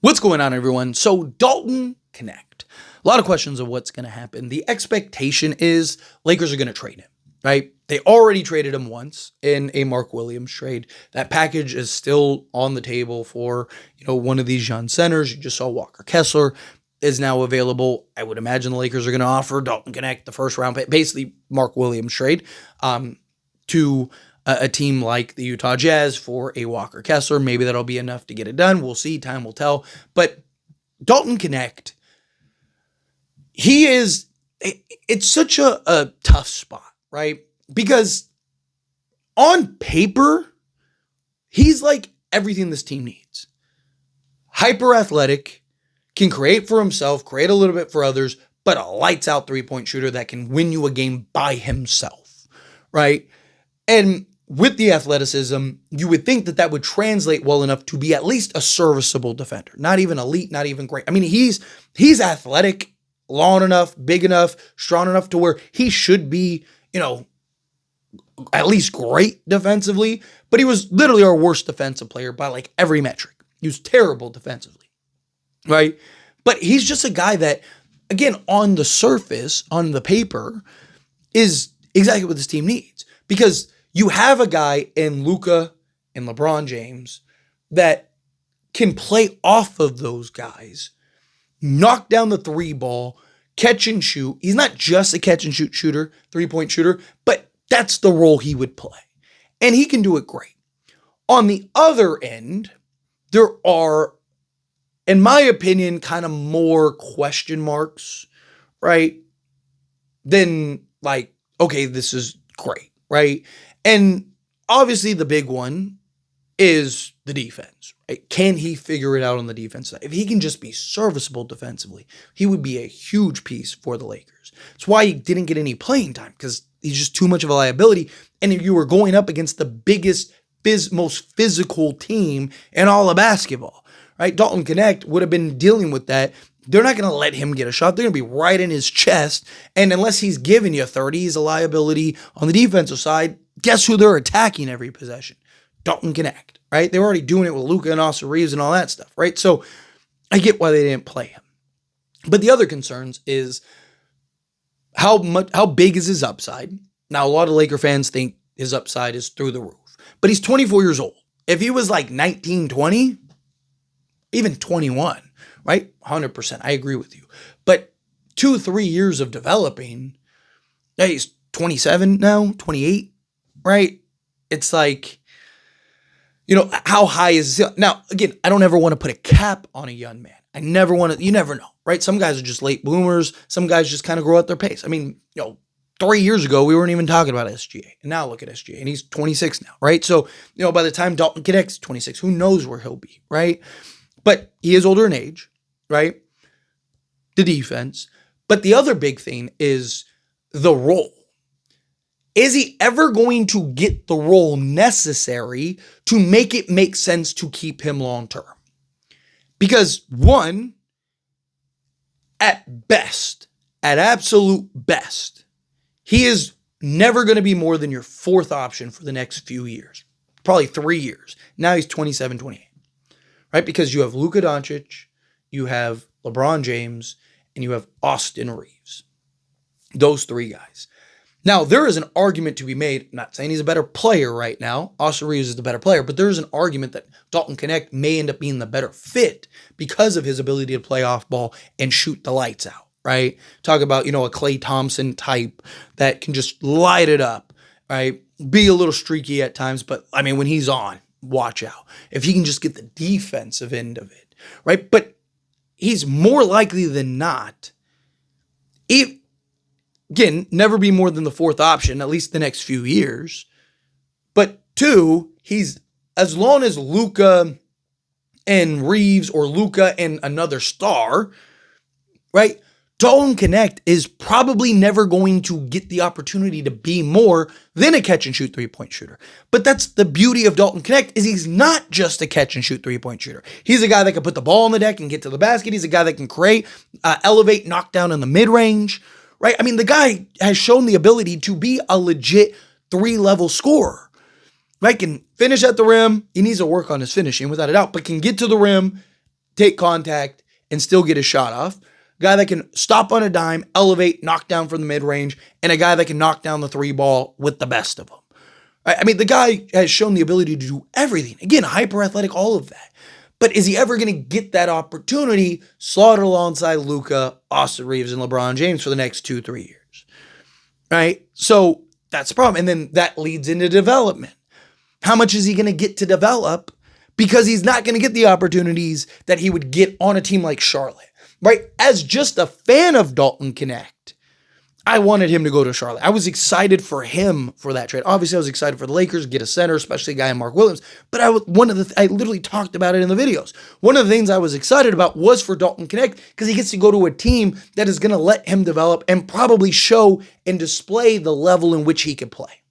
What's going on, everyone? So Dalton Knecht. A lot of questions of what's going to happen. The expectation is Lakers are going to trade him, right? They already traded him once in a Mark Williams trade. That package is still on the table for, one of these young centers. You just saw Walker Kessler is now available. I would imagine the Lakers are going to offer Dalton Knecht the first round, basically Mark Williams trade, to a team like the Utah Jazz for a Walker Kessler. Maybe that'll be enough to get it done. We'll see. Time will tell. But Dalton Knecht, it's such a tough spot, right? Because on paper, he's like everything this team needs. Hyper athletic, can create for himself, create a little bit for others, but a lights out 3-point shooter that can win you a game by himself, right? And with the athleticism, you would think that would translate well enough to be at least a serviceable defender. Not even elite, not even great. I mean, he's athletic, long enough, big enough, strong enough to where he should be, at least great defensively, but he was literally our worst defensive player by like every metric. He was terrible defensively, right? But he's just a guy that, again, on the surface, on the paper, is exactly what this team needs. Because you have a guy in Luka and LeBron James that can play off of those guys, knock down the three ball, catch and shoot. He's not just a catch and shoot shooter, 3-point shooter, but that's the role he would play. And he can do it great. On the other end, there are, in my opinion, kind of more question marks, right? Than like, okay, this is great, right? And obviously the big one is the defense, right? Can he figure it out on the defense side? If he can just be serviceable defensively, he would be a huge piece for the Lakers. That's why he didn't get any playing time, because he's just too much of a liability. And if you were going up against the biggest, most physical team in all of basketball, right? Dalton Knecht would have been dealing with that. They're not going to let him get a shot. They're going to be right in his chest. And unless he's giving you 30, he's a liability on the defensive side. Guess who they're attacking every possession? Dalton Knecht, right? They were already doing it with Luka and Austin Reeves and all that stuff, right? So I get why they didn't play him. But the other concerns is how big is his upside? Now, a lot of Laker fans think his upside is through the roof. But he's 24 years old. If he was like 19, 20, even 21, right? 100%. I agree with you. But 2-3 years of developing, he's 27 now, 28, right? It's like, how high is this? Now, again, I don't ever want to put a cap on a young man. I never want to, you never know, right? Some guys are just late bloomers. Some guys just kind of grow at their pace. I mean, 3 years ago, we weren't even talking about SGA. And now look at SGA. And he's 26 now, right? So, by the time Dalton Knecht's 26, who knows where he'll be, right? But he is older in age, right? The defense. But the other big thing is the role. Is he ever going to get the role necessary to make it make sense to keep him long term? Because one, at absolute best, he is never going to be more than your fourth option for the next few years. Probably 3 years. Now he's 27, 28. Right? Because you have Luka Doncic, you have LeBron James, and you have Austin Reeves. Those three guys. Now, there is an argument to be made. I'm not saying he's a better player right now. Austin Reeves is the better player, but there is an argument that Dalton Knecht may end up being the better fit because of his ability to play off ball and shoot the lights out, right? Talk about, a Klay Thompson type that can just light it up, right? Be a little streaky at times, but I mean, when he's on, watch out. If he can just get the defensive end of it, right? But he's more likely than not, again, never be more than the fourth option, at least the next few years. But two, he's, as long as Luka and Reeves or Luka and another star, right? Dalton Knecht is probably never going to get the opportunity to be more than a catch and shoot 3-point shooter. But that's the beauty of Dalton Knecht, is he's not just a catch and shoot 3-point shooter. He's a guy that can put the ball on the deck and get to the basket. He's a guy that can create, elevate, knock down in the mid-range, right? I mean, the guy has shown the ability to be a legit 3-level scorer, right? Can finish at the rim. He needs to work on his finishing without a doubt, but can get to the rim, take contact, and still get a shot off. A guy that can stop on a dime, elevate, knock down from the mid-range, and a guy that can knock down the three ball with the best of them. I mean, the guy has shown the ability to do everything. Again, hyper athletic, all of that. But is he ever going to get that opportunity slotted alongside Luka, Austin Reeves, and LeBron James for the next 2-3 years? Right? So that's the problem. And then that leads into development. How much is he going to get to develop? Because he's not going to get the opportunities that he would get on a team like Charlotte. Right? As just a fan of Dalton Knecht, I wanted him to go to Charlotte. I was excited for him for that trade. Obviously, I was excited for the Lakers, get a center, especially a guy in Mark Williams. But I literally talked about it in the videos. One of the things I was excited about was for Dalton Knecht because he gets to go to a team that is going to let him develop and probably show and display the level in which he could play.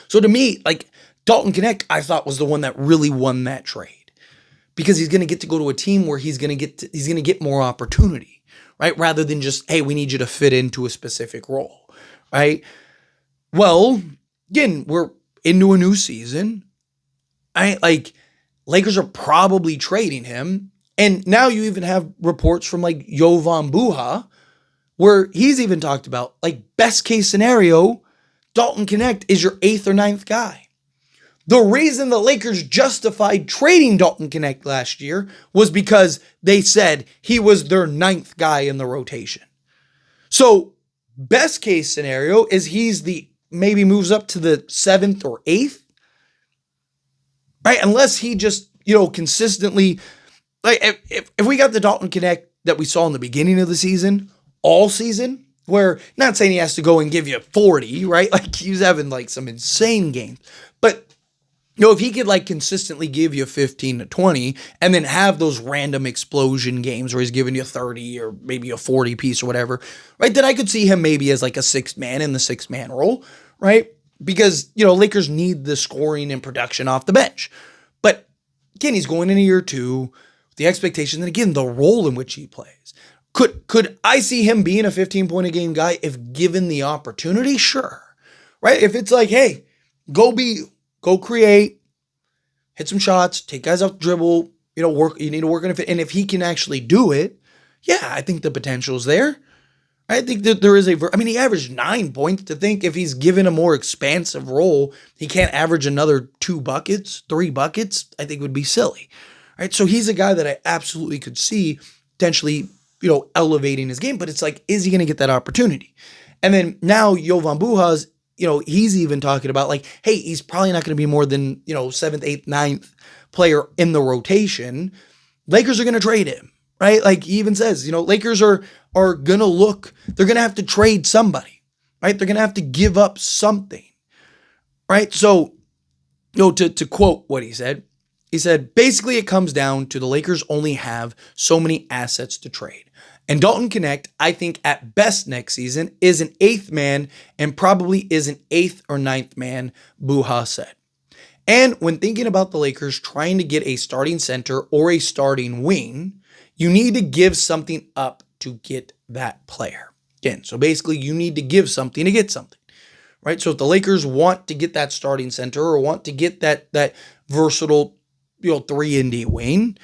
So to me, like Dalton Knecht, I thought was the one that really won that trade because he's going to get to go to a team where he's going to get more opportunity. Right? Rather than just, hey, we need you to fit into a specific role, right? Well, again, we're into a new season. Lakers are probably trading him. And now you even have reports from like Jovan Buha, where he's even talked about, like, best case scenario, Dalton Knecht is your 8th or 9th guy. The reason the Lakers justified trading Dalton Knecht last year was because they said he was their 9th guy in the rotation. So best case scenario is maybe moves up to the 7th or 8th, right? Unless he just, consistently, like if we got the Dalton Knecht that we saw in the beginning of the season, all season, where not saying he has to go and give you 40, right? Like he was having like some insane games, but if he could like consistently give you 15 to 20 and then have those random explosion games where he's giving you 30 or maybe a 40 piece or whatever, right? Then I could see him maybe as like a 6th man in the 6th man role, right? Because, Lakers need the scoring and production off the bench. But again, he's going into year 2, the expectation that again, the role in which he plays. Could I see him being a 15-point a game guy if given the opportunity? Sure. Right? If it's like, hey, go create, hit some shots, take guys off the dribble, work. You need to work on it. And if he can actually do it, yeah, I think the potential is there. I think that there is he averaged 9 points. To think if he's given a more expansive role, he can't average another 2 buckets, 3 buckets, I think would be silly. Right? So he's a guy that I absolutely could see potentially, elevating his game. But it's like, is he going to get that opportunity? And then now Jovan Buha's, he's even talking about like, hey, he's probably not going to be more than, 7th, 8th, 9th player in the rotation. Lakers are going to trade him, right? Like he even says, Lakers are going to they're going to have to trade somebody, right? They're going to have to give up something, right? So, to quote what he said, basically it comes down to the Lakers only have so many assets to trade. And Dalton Knecht, I think at best next season, is an 8th man and probably is an 8th or 9th man, Buha said. And when thinking about the Lakers trying to get a starting center or a starting wing, you need to give something up to get that player. Again, so basically you need to give something to get something, right? So if the Lakers want to get that starting center or want to get that versatile, 3-and-D wing,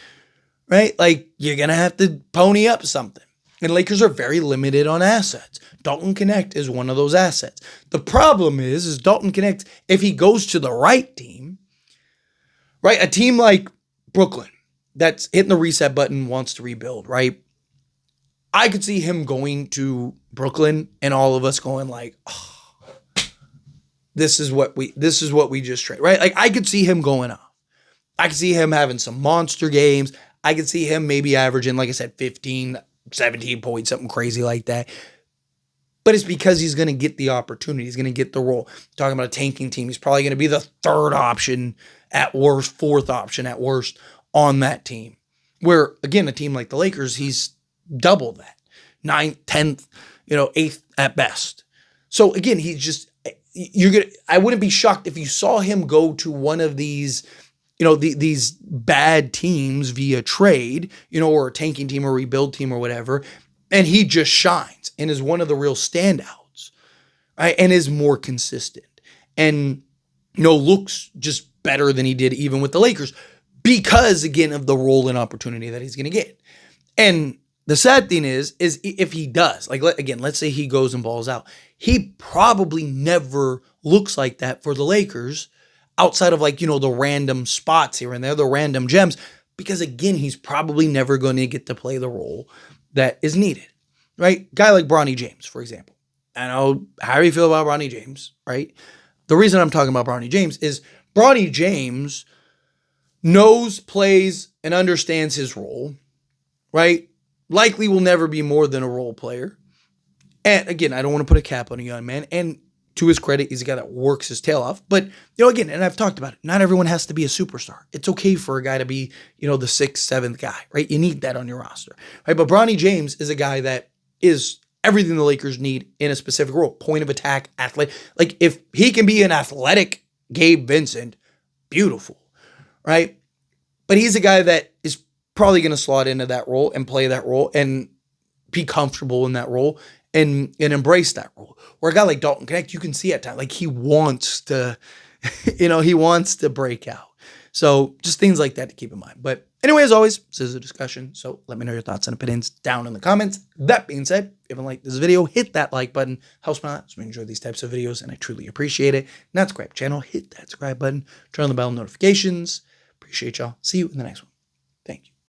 right? Like you're going to have to pony up something. And Lakers are very limited on assets. Dalton Knecht is one of those assets. The problem is Dalton Knecht, if he goes to the right team, right? A team like Brooklyn that's hitting the reset button, wants to rebuild, right? I could see him going to Brooklyn and all of us going like, oh, this is what we just traded, right? Like I could see him going off. I could see him having some monster games. I could see him maybe averaging, like I said, 15, 17 points, something crazy like that. But it's because he's going to get the opportunity. He's going to get the role. Talking about a tanking team, he's probably going to be the 3rd option at worst, 4th option at worst on that team. Where, again, a team like the Lakers, he's double that. 9th, 10th, 8th at best. So, again, he's just, I wouldn't be shocked if you saw him go to one of these, these bad teams via trade, or a tanking team or rebuild team or whatever, and he just shines and is one of the real standouts, right? And is more consistent and, looks just better than he did even with the Lakers. because, again, of the role and opportunity that he's going to get. And the sad thing is if he does, like, let's say he goes and balls out, he probably never looks like that for the Lakers outside of, like, the random spots here and there, the random gems, because, again, he's probably never going to get to play the role that is needed, right? Guy like Bronny James, for example. I know how you feel about Bronny James, right? The reason I'm talking about Bronny James is Bronny James knows, plays, and understands his role, right? Likely will never be more than a role player. And again, I don't want to put a cap on a young man. And to his credit, he's a guy that works his tail off. But, again, and I've talked about it, not everyone has to be a superstar. It's okay for a guy to be, the sixth, seventh guy, right? You need that on your roster, right? But Bronny James is a guy that is everything the Lakers need in a specific role. Point of attack, athlete. Like, if he can be an athletic Gabe Vincent, beautiful, right? But he's a guy that is probably going to slot into that role and play that role and be comfortable in that role and embrace that role. Or a guy like Dalton Knecht, you can see at times, like, he wants to, he wants to break out. So just things like that to keep in mind. But anyway, as always, this is a discussion. So let me know your thoughts and opinions down in the comments. That being said, if you haven't liked this video, hit that like button. Helps me out. So we enjoy these types of videos and I truly appreciate it. Not subscribe channel, hit that subscribe button, turn on the bell notifications. Appreciate y'all. See you in the next one. Thank you.